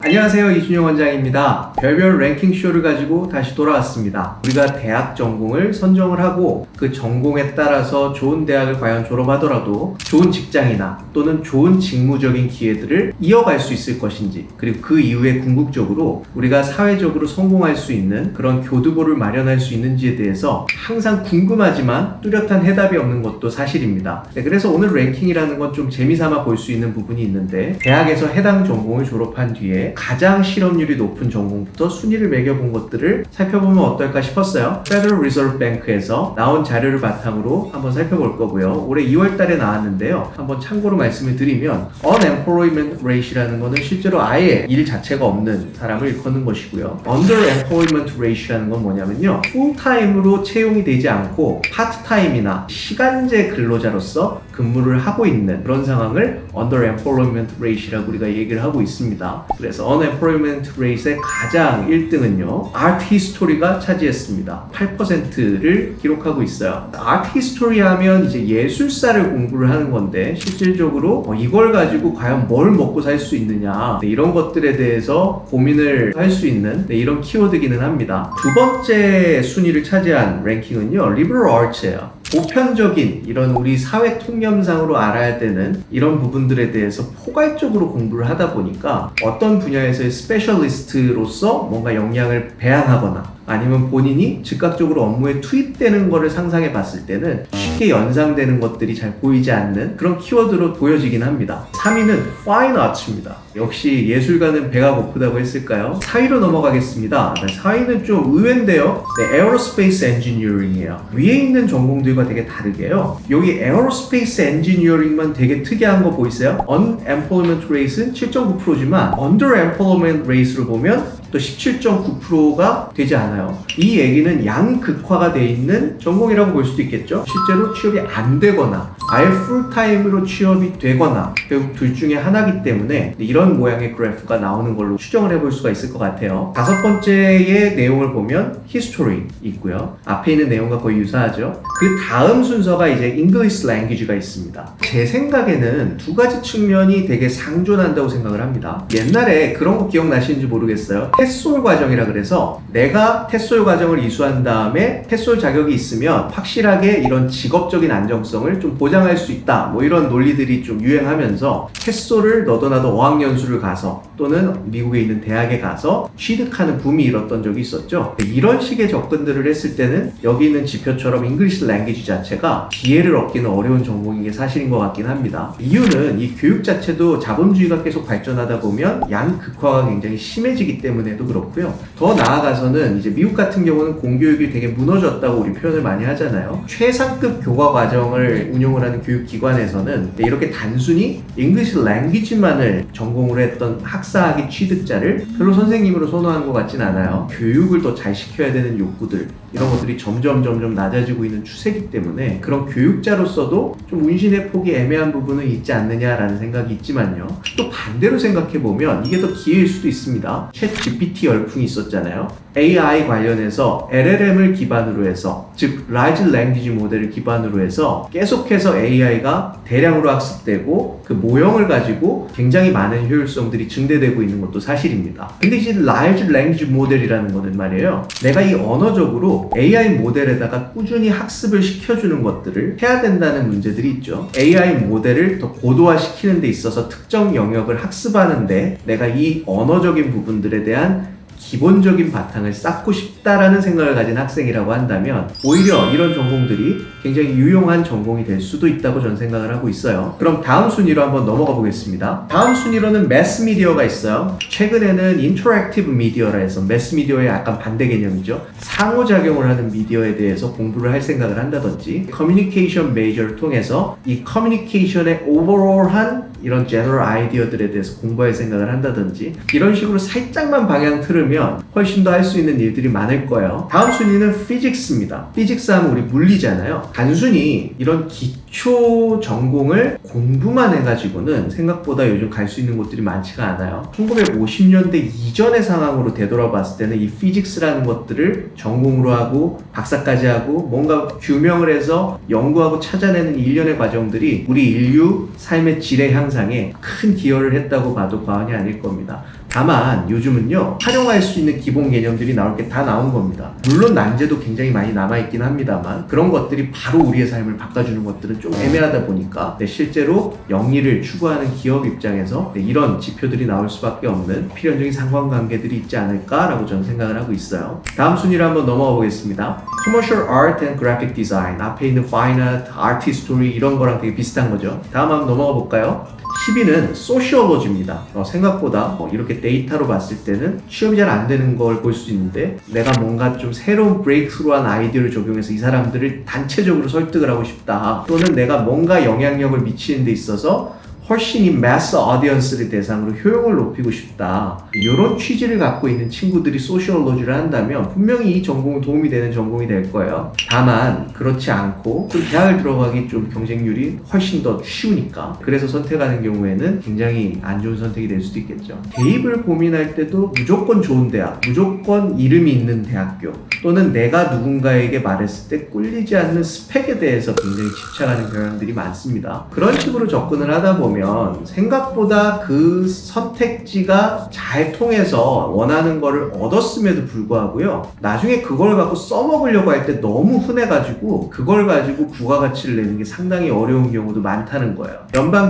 안녕하세요, 이준영 원장입니다. 별별 랭킹 쇼를 가지고 다시 돌아왔습니다. 우리가 대학 전공을 선정을 하고 그 전공에 따라서 좋은 대학을 과연 졸업하더라도 좋은 직장이나 또는 좋은 직무적인 기회들을 이어갈 수 있을 것인지, 그리고 그 이후에 궁극적으로 우리가 사회적으로 성공할 수 있는 그런 교두보를 마련할 수 있는지에 대해서 항상 궁금하지만 뚜렷한 해답이 없는 것도 사실입니다. 그래서 오늘 랭킹이라는 건 좀 재미삼아 볼 수 있는 부분이 있는데, 대학에서 해당 전공을 졸업한 뒤에 가장 실업률이 높은 전공부터 순위를 매겨본 것들을 살펴보면 어떨까 싶었어요. Federal Reserve Bank에서 나온 자료를 바탕으로 한번 살펴볼 거고요. 올해 2월 달에 나왔는데요. 한번 참고로 말씀을 드리면 Unemployment Rate라는 거는 실제로 아예 일 자체가 없는 사람을 일컫는 것이고요. Underemployment Rate라는 건 뭐냐면요, 풀타임으로 채용이 되지 않고 파트타임이나 시간제 근로자로서 근무를 하고 있는 그런 상황을 Underemployment Rate라고 우리가 얘기를 하고 있습니다. 그래서 Unemployment Rate의 가장 1등은요, Art History가 차지했습니다. 8%를 기록하고 있어요. Art History 하면 이제 예술사를 공부를 하는 건데, 실질적으로 이걸 가지고 과연 뭘 먹고 살 수 있느냐, 이런 것들에 대해서 고민을 할 수 있는 이런 키워드기는 합니다. 두 번째 순위를 차지한 랭킹은요, Liberal Arts예요. 보편적인 이런 우리 사회 통념상으로 알아야 되는 이런 부분들에 대해서 포괄적으로 공부를 하다 보니까 어떤 분야에서의 스페셜리스트로서 뭔가 역량을 배양하거나 아니면 본인이 즉각적으로 업무에 투입되는 거를 상상해 봤을 때는 쉽게 연상되는 것들이 잘 보이지 않는 그런 키워드로 보여지긴 합니다. 3위는 Fine Arts입니다. 역시 예술가는 배가 고프다고 했을까요? 4위로 넘어가겠습니다. 4위는 좀 의외인데요. Aerospace Engineering이에요. 위에 있는 전공들과 되게 다르게요, 여기 Aerospace Engineering만 되게 특이한 거 보이세요? Unemployment Rate는 7.9%지만 Underemployment Rate를 보면 또 17.9%가 되지 않아요. 이 얘기는 양극화가 돼 있는 전공이라고 볼 수도 있겠죠. 실제로 취업이 안 되거나 아예 풀타임으로 취업이 되거나 결국 둘 중에 하나이기 때문에 이런 모양의 그래프가 나오는 걸로 추정을 해볼 수가 있을 것 같아요. 다섯 번째의 내용을 보면 History 있고요. 앞에 있는 내용과 거의 유사하죠. 그 다음 순서가 이제 English Language가 있습니다. 제 생각에는 두 가지 측면이 되게 상존한다고 생각을 합니다. 옛날에 그런 거 기억나시는지 모르겠어요. 테솔 과정이라 그래서 내가 테솔 과정을 이수한 다음에 테솔 자격이 있으면 확실하게 이런 직업적인 안정성을 좀 보장할 수 있다, 뭐 이런 논리들이 좀 유행하면서 테솔을 너도나도 어학연수를 가서 또는 미국에 있는 대학에 가서 취득하는 붐이 일었던 적이 있었죠. 이런 식의 접근들을 했을 때는 여기 있는 지표처럼 English Language 자체가 기회를 얻기는 어려운 전공인 게 사실인 것 같긴 합니다. 이유는 이 교육 자체도 자본주의가 계속 발전하다 보면 양극화가 굉장히 심해지기 때문에도 그렇고요. 더 나아가서는 이제 미국 같은 경우는 공교육이 되게 무너졌다고 우리 표현을 많이 하잖아요. 최상급 교과 과정을 운용을 하는 교육기관에서는 이렇게 단순히 English Language만을 전공으로 했던 학사학위 취득자를 별로 선생님으로 선호하는 것 같진 않아요. 교육을 더 잘 시켜야 되는 욕구들, 이런 것들이 점점 낮아지고 있는 추세이기 때문에 그런 교육자로서도 좀 운신의 폭이 애매한 부분은 있지 않느냐라는 생각이 있지만요, 또 반대로 생각해보면 이게 더 기회일 수도 있습니다. 챗 GPT 열풍이 있었잖아요. AI 관련해서 LLM을 기반으로 해서, 즉 Large Language 모델을 기반으로 해서 계속해서 AI가 대량으로 학습되고 그 모형을 가지고 굉장히 많은 효율성들이 증대되고 있는 것도 사실입니다. 근데 이제 Large Language 모델이라는 거는 말이에요, 내가 이 언어적으로 AI 모델에다가 꾸준히 학습을 시켜주는 것들을 해야 된다는 문제들이 있죠. AI 모델을 더 고도화시키는 데 있어서 특정 영역을 학습하는데 내가 이 언어적인 부분들에 대한 기본적인 바탕을 쌓고 싶다라는 생각을 가진 학생이라고 한다면 오히려 이런 전공들이 굉장히 유용한 전공이 될 수도 있다고 저는 생각을 하고 있어요. 그럼 다음 순위로 한번 넘어가 보겠습니다. 다음 순위로는 매스미디어가 있어요. 최근에는 인터랙티브 미디어라 해서 매스미디어의 약간 반대 개념이죠. 상호작용을 하는 미디어에 대해서 공부를 할 생각을 한다든지, 커뮤니케이션 메이저를 통해서 이 커뮤니케이션의 오버롤한 이런 제너럴 아이디어들에 대해서 공부할 생각을 한다든지, 이런 식으로 살짝만 방향 틀으면 훨씬 더 할 수 있는 일들이 많을 거예요. 다음 순위는 피직스입니다. 피직스 하면 우리 물리잖아요. 단순히 이런 기초 전공을 공부만 해가지고는 생각보다 요즘 갈 수 있는 곳들이 많지가 않아요. 1950년대 이전의 상황으로 되돌아봤을 때는 이 피직스라는 것들을 전공으로 하고 박사까지 하고 뭔가 규명을 해서 연구하고 찾아내는 일련의 과정들이 우리 인류 삶의 질의 향상에 큰 기여를 했다고 봐도 과언이 아닐 겁니다. 다만 요즘은요, 활용할 수 있는 기본 개념들이 나올 게 다 나온 겁니다. 물론 난제도 굉장히 많이 남아있긴 합니다만 그런 것들이 바로 우리의 삶을 바꿔주는 것들은 좀 애매하다 보니까 실제로 영리를 추구하는 기업 입장에서 이런 지표들이 나올 수밖에 없는 필연적인 상관관계들이 있지 않을까라고 저는 생각을 하고 있어요. 다음 순위로 한번 넘어가 보겠습니다. Commercial Art and Graphic Design, 앞에 있는 Fine Art, Art History 이런 거랑 되게 비슷한 거죠. 다음 한번 넘어가 볼까요? 10위는 소시올로지입니다. 생각보다 이렇게 데이터로 봤을 때는 취업이 잘 안 되는 걸 볼 수 있는데 내가 뭔가 좀 새로운 브레이크스루한 아이디어를 적용해서 이 사람들을 단체적으로 설득을 하고 싶다. 또는 내가 뭔가 영향력을 미치는 데 있어서 훨씬 이 매스 어디언스를 대상으로 효용을 높이고 싶다. 이런 취지를 갖고 있는 친구들이 소시올로지를 한다면 분명히 이 전공은 도움이 되는 전공이 될 거예요. 다만 그렇지 않고 또 대학을 들어가기 좀 경쟁률이 훨씬 더 쉬우니까 그래서 선택하는 경우에는 굉장히 안 좋은 선택이 될 수도 있겠죠. 대입을 고민할 때도 무조건 좋은 대학, 무조건 이름이 있는 대학교 또는 내가 누군가에게 말했을 때 꿀리지 않는 스펙에 대해서 굉장히 집착하는 경향들이 많습니다. 그런 식으로 접근을 하다 보면 생각보다 그 선택지가 잘 통해서 원하는 거를 얻었음에도 불구하고요, 나중에 그걸 갖고 써먹으려고 할 때 너무 흔해가지고 그걸 가지고 부가가치를 내는 게 상당히 어려운 경우도 많다는 거예요.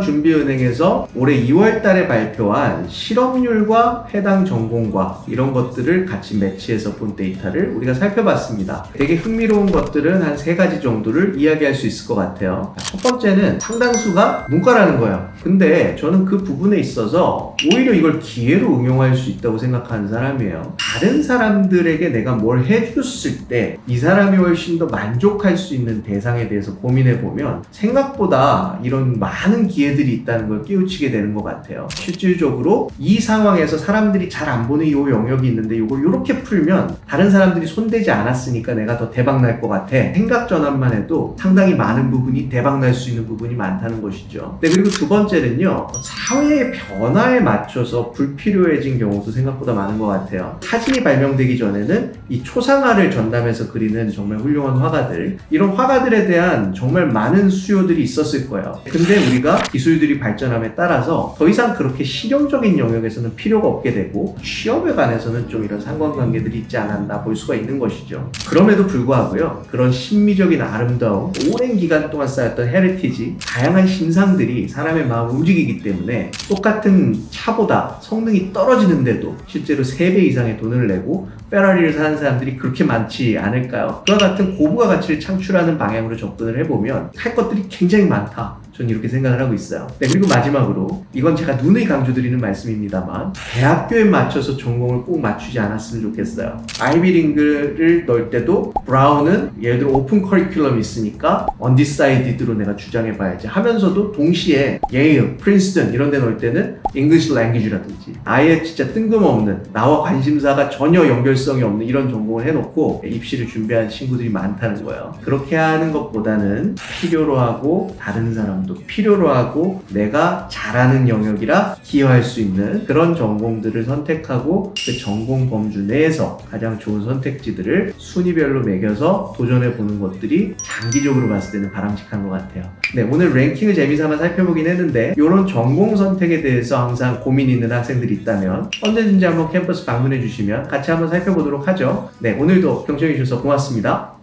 연방준비은행에서 올해 2월 달에 발표한 실업률과 해당 전공과 이런 것들을 같이 매치해서 본 데이터를 우리가 살펴봤습니다. 되게 흥미로운 것들은 한 3가지 정도를 이야기할 수 있을 것 같아요. 첫 번째는 상당수가 문과라는 거예요. 근데 저는 그 부분에 있어서 오히려 이걸 기회로 응용할 수 있다고 생각하는 사람이에요. 다른 사람들에게 내가 뭘 해줬을 때 이 사람이 훨씬 더 만족할 수 있는 대상에 대해서 고민해보면 생각보다 이런 많은 기회들이 있다는 걸 깨우치게 되는 것 같아요. 실질적으로 이 상황에서 사람들이 잘 안 보는 이 영역이 있는데 이걸 이렇게 풀면 다른 사람들이 손대지 않았으니까 내가 더 대박날 것 같아. 생각 전환만 해도 상당히 많은 부분이 대박날 수 있는 부분이 많다는 것이죠. 네, 그리고 두 번째는요, 사회의 변화에 맞춰서 불필요해진 경우도 생각보다 많은 것 같아요. 사진이 발명되기 전에는 이 초상화를 전담해서 그리는 정말 훌륭한 화가들, 이런 화가들에 대한 정말 많은 수요들이 있었을 거예요. 근데 우리가 기술들이 발전함에 따라서 더 이상 그렇게 실용적인 영역에서는 필요가 없게 되고 취업에 관해서는 좀 이런 상관관계들이 있지 않았나 볼 수가 있는 것이죠. 그럼에도 불구하고요, 그런 심미적인 아름다움, 오랜 기간 동안 쌓였던 헤리티지, 다양한 신상들이 사람의 마음을 움직이기 때문에 똑같은 차보다 성능이 떨어지는데도 실제로 3배 이상의 돈을 내고 페라리를 사는 사람들이 그렇게 많지 않을까요? 그와 같은 고부가 가치를 창출하는 방향으로 접근을 해보면 할 것들이 굉장히 많다. 저는 이렇게 생각을 하고 있어요. 네, 그리고 마지막으로 이건 제가 누누이 강조드리는 말씀입니다만 대학교에 맞춰서 전공을 꼭 맞추지 않았으면 좋겠어요. 아이비링크를 넣을 때도 브라운은 예를 들어 오픈 커리큘럼이 있으니까 언디사이디드로 내가 주장해봐야지 하면서도 동시에 예일, 프린스턴 이런 데 넣을 때는 잉글리시 랭귀지라든지 아예 진짜 뜬금없는 나와 관심사가 전혀 연결성이 없는 이런 전공을 해놓고 입시를 준비하는 친구들이 많다는 거예요. 그렇게 하는 것보다는 필요로 하고 다른 사람도 필요로 하고 내가 잘하는 영역이라 기여할 수 있는 그런 전공들을 선택하고 그 전공 범주 내에서 가장 좋은 선택지들을 순위별로 매겨서 도전해보는 것들이 장기적으로 봤을 때는 바람직한 것 같아요. 네, 오늘 랭킹을 재미삼아 살펴보긴 했는데 이런 전공 선택에 대해서 항상 고민이 있는 학생들이 있다면 언제든지 한번 캠퍼스 방문해 주시면 같이 한번 살펴보도록 하죠. 네, 오늘도 경청해 주셔서 고맙습니다.